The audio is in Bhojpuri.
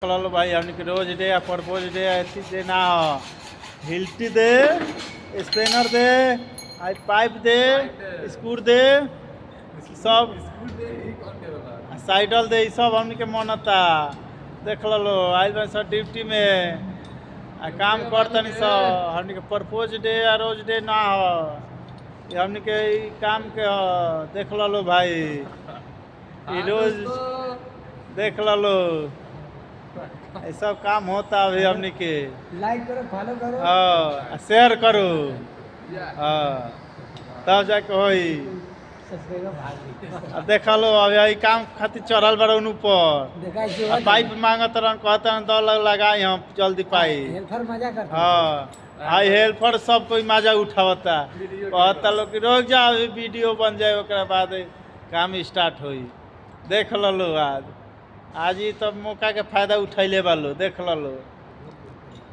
चलो भाई हमने रोज डे या परपोज डे ऐसी डे ना हो हिल्टी दे स्पेनर दे आई पाइप दे स्क्रू दे सब साइडल दे सब हमने के मनता देख लो आइल बा सब ड्यूटी में आ काम करतनी सब हमने के परपोज डे या रोज डे ना हो ये हमने के ई काम के हो देख लो भाई ई रोज देख लो ये सब काम होता अभी हमने के लाइक करो फॉलो करो हाँ शेयर करो हाँ तब जाके होई सब्सक्राइब भाग अब देख लो अभी यही काम खातिर चढ़ल बड़न ऊपर देखा आ पाइप मांगत रहन कहते हैं दो लगाई हम जल्दी पाई हेल्पर मजा करते हाँ हाई हेल्पर सब कोई मजा उठावता कहता लोग कि रोक जा अभी वीडियो बन जाए ओकरा बाद काम स्टार्ट होई देख लो आज ही तो मौका के फायदा उठैले बालो देख लो